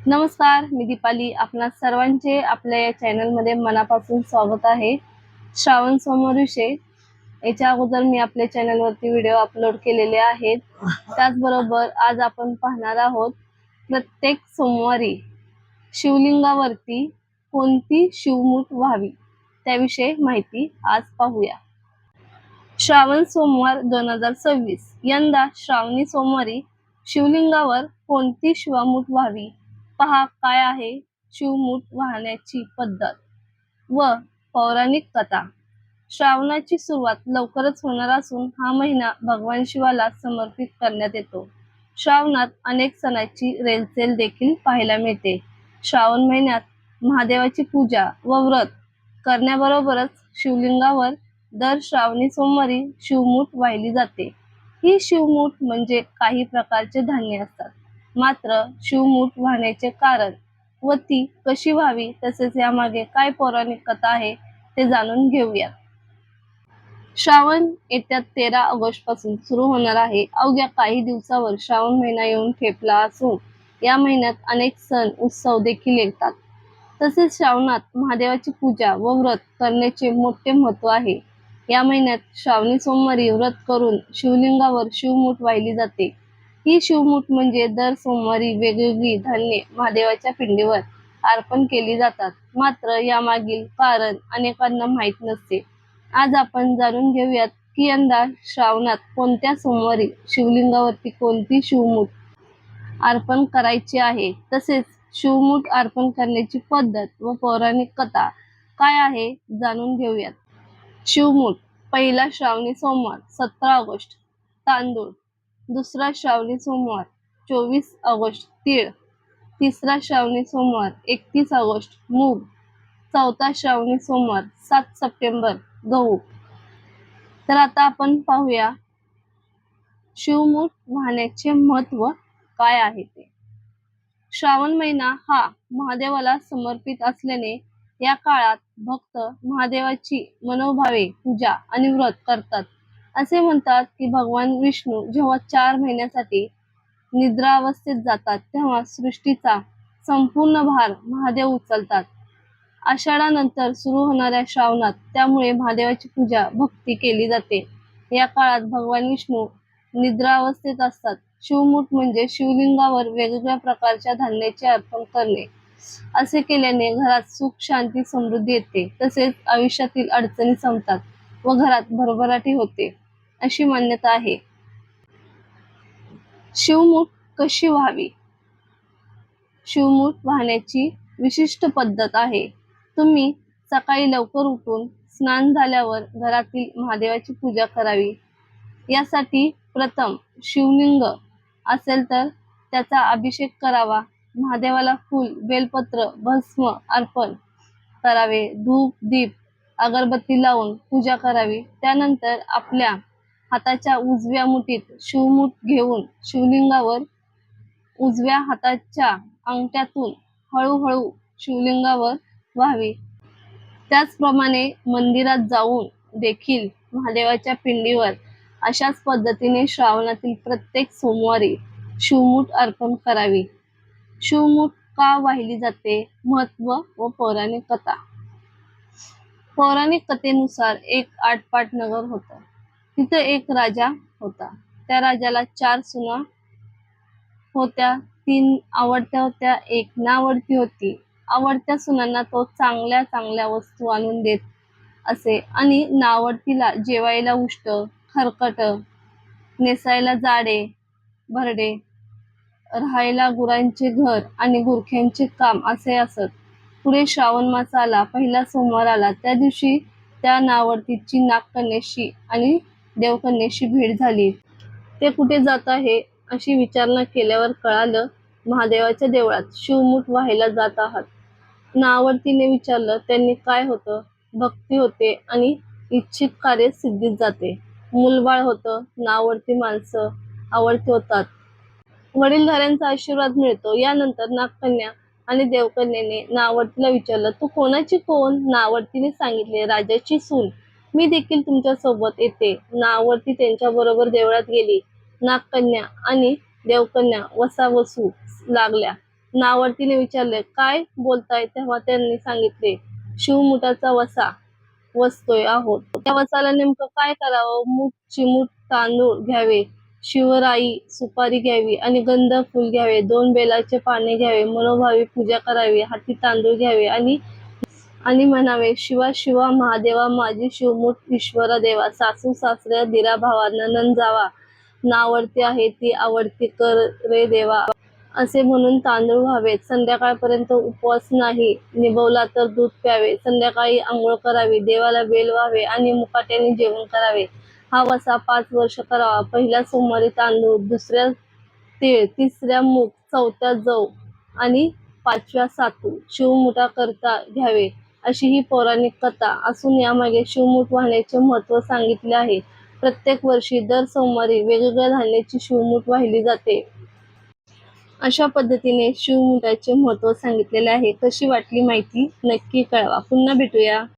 नमस्कार, मी दीपाली. आपणा सर्वांचे आपल्या या चॅनलमध्ये मनापासून स्वागत आहे. श्रावण सोमवार विषयी याच्या अगोदर मी आपल्या चॅनलवरती व्हिडिओ अपलोड केलेले आहेत. त्याचबरोबर आज आपण पाहणार आहोत प्रत्येक सोमवारी शिवलिंगावरती कोणती शिवमूठ व्हावी त्याविषयी माहिती आज पाहूया. श्रावण सोमवार 2026 यंदा श्रावणी सोमवारी शिवलिंगावर कोणती शिवमूठ व्हावी पहा काय आहे शिवमूठ वाहण्याची पद्धत व पौराणिक कथा. श्रावणाची सुरुवात लवकरच होणार असून हा महिना भगवान शिवाला समर्पित करण्यात येतो. श्रावणात अनेक सणांची रेलचेल देखील पाहायला मिळते. श्रावण महिन्यात महादेवाची पूजा व व्रत करण्याबरोबरच शिवलिंगावर दर श्रावणी सोमवारी शिवमूठ वाहिली जाते. ही शिवमूठ म्हणजे काही प्रकारचे धान्य असतात. मात्र शिवमूठ वाहण्याचे कारण व ती कशी व्हावी तसेच यामागे काय पौराणिक कथा आहे ते जाणून घेऊया. श्रावण येत्या 13 ऑगस्ट पासून सुरू होणार आहे. अवघ्या काही दिवसावर श्रावण महिना येऊन ठेपला असून या महिन्यात अनेक सण उत्सव देखील येतात. तसेच श्रावणात महादेवाची पूजा व व्रत करण्याचे मोठे महत्त्व आहे. या महिन्यात श्रावणी सोमवारी व्रत करून शिवलिंगावर शिवमूठ वाहिली जाते. ही शिवमूठ म्हणजे दर सोमवारी वेगवेगळी धान्ये महादेवाच्या पिंडीवर अर्पण केली जातात. मात्र यामागील कारण अनेकांना माहीत नसते. आज आपण जाणून घेऊयात की यंदा श्रावणात कोणत्या सोमवारी शिवलिंगावरती कोणती शिवमूठ अर्पण करायची आहे, तसेच शिवमूठ अर्पण करण्याची पद्धत व पौराणिक कथा काय आहे जाणून घेऊयात. शिवमूठ पहिला श्रावणी सोमवार 17 ऑगस्ट तांदूळ, दुसरा श्रावणी सोमवार 24 ऑगस्ट तीळ, तिसरा श्रावणी सोमवार 31 ऑगस्ट मूग, चौथा श्रावणी सोमवार 7 सप्टेंबर गहू. तर आता आपण पाहूया शिवमूठ वाहण्याचे महत्त्व काय आहे ते. श्रावण महिना हा महादेवाला समर्पित असल्याने या काळात भक्त महादेवाची मनोभावे पूजा आणि व्रत करतात. असे म्हणतात की भगवान विष्णू जेव्हा 4 महिन्यासाठी निद्रावस्थेत जातात तेव्हा सृष्टीचा संपूर्ण भार महादेव उचलतात. आषाढानंतर सुरू होणाऱ्या श्रावणात त्यामुळे महादेवाची पूजा भक्ती केली जाते. या काळात भगवान विष्णू निद्रावस्थेत असतात. शिवमूठ म्हणजे शिवलिंगावर वेगवेगळ्या प्रकारच्या धान्याचे अर्पण करणे. असे केल्याने घरात सुख शांती समृद्धी येते, तसेच आयुष्यातील अडचणी संपतात व घरात भरभराटी होते अशी मान्यता आहे. शिवमूठ कशी व्हावी. शिवमूठ वाहण्याची विशिष्ट पद्धत आहे. तुम्ही सकाळी लवकर उठून स्नान झाल्यावर घरातील महादेवाची पूजा करावी. यासाठी प्रथम शिवलिंग असेल तर त्याचा अभिषेक करावा. महादेवाला फूल, बेलपत्र, भस्म अर्पण करावे. धूप, दीप, अगरबत्ती लावून पूजा करावी. त्यानंतर आपल्या हाताच्या उजव्या मुठीत शिवमूठ घेऊन शिवलिंगावर उजव्या हाताच्या अंगठ्यातून हळूहळू शिवलिंगावर व्हावी. त्याचप्रमाणे मंदिरात जाऊन देखील महादेवाच्या पिंडीवर अशाच पद्धतीने श्रावणातील प्रत्येक सोमवारी शिवमूठ अर्पण करावी. शिवमूठ का वाहिली जाते, महत्त्व व पौराणिक कथा. पौराणिक कथेनुसार एक आटपाट नगर होतं. तिथे एक राजा होता. त्या राजाला 4 सुना होत्या. 3 आवडत्या होत्या, 1 नावडती होती. आवडत्या सुनांना तो चांगल्या चांगल्या वस्तू आणून देत असे आणि नावडतीला जेवायला उष्ट, खरकट, नेसायला जाडे भरडे, राहायला गुरांचे घर आणि गुरख्यांचे काम असे असत. पुढे श्रावण मास आला. पहिला सोमवार आला. त्या दिवशी त्या नावडतीची नागकन्येशी आणि देवकन्येशी भेट झाली. ते कुठे जात आहे अशी विचारणा केल्यावर कळालं, महादेवाच्या देवळात शिवमूठ व्हायला जात आहात. नावडतीने विचारलं. त्यांनी काय होतं. भक्ती होते आणि इच्छित कार्य सिद्धीत जाते. मूलबाळ होतं. नावडती माणसं आवडती होतात. वडीलधाऱ्यांचा आशीर्वाद मिळतो. यानंतर नागकन्या आणि देवकन्येने नावडतीला विचारलं, तू कोणाची कोण. नावडतीने सांगितले, राजाची सून. मी देखील तुमच्या सोबत येते. नावडती त्यांच्याबरोबर देवळात गेली. नागकन्या आणि देवकन्या वसावसू लागल्या. नावर्तीने विचारले, काय बोलताय? तेव्हा त्यांनी सांगितले, शिवमुठाचा वसा वसतोय आहोत. त्या वसाला नेमकं काय करावं? मूठ चिमूट तांदूळ घ्यावे, शिवराई सुपारी घ्यावी आणि गंध फूल घ्यावे, 2 बेलाचे पाने घ्यावे, मनोभावी पूजा करावी, हाती तांदूळ घ्यावे आणि म्हणावे, शिवा शिवा महादेवा, माझी शिवमुठ ईश्वर देवा, सासू सासऱ्या दिरा भावा, नणंद जावा, नावडती आहे ती आवडती कर रे देवा, असे म्हणून तांदूळ व्हावेत. संध्याकाळपर्यंत उपवास नाही निभवला तर दूध प्यावे. संध्याकाळी आंघोळ करावी, देवाला बेल व्हावे आणि मुकाट्याने जेवण करावे. हा वसा 5 वर्ष करावा. पहिल्या सोमवारी तांदूळ, दुसऱ्या तीळ, तिसऱ्या मूग, चौथ्या जव आणि 5व्या सातू शिवमुठा करता घ्यावे, अशी ही पौराणिक कथा असून यामागे शिवमुठ वाहण्याचे महत्त्व सांगितले आहे. प्रत्येक वर्षी दर सोमवारी वेगवेगळ्या धान्याची शिवमुठ वाहिली जाते. अशा पद्धतीने शिवमुठाचे महत्त्व सांगितलेले आहे. कशी वाटली माहिती नक्की कळवा. पुन्हा भेटूया.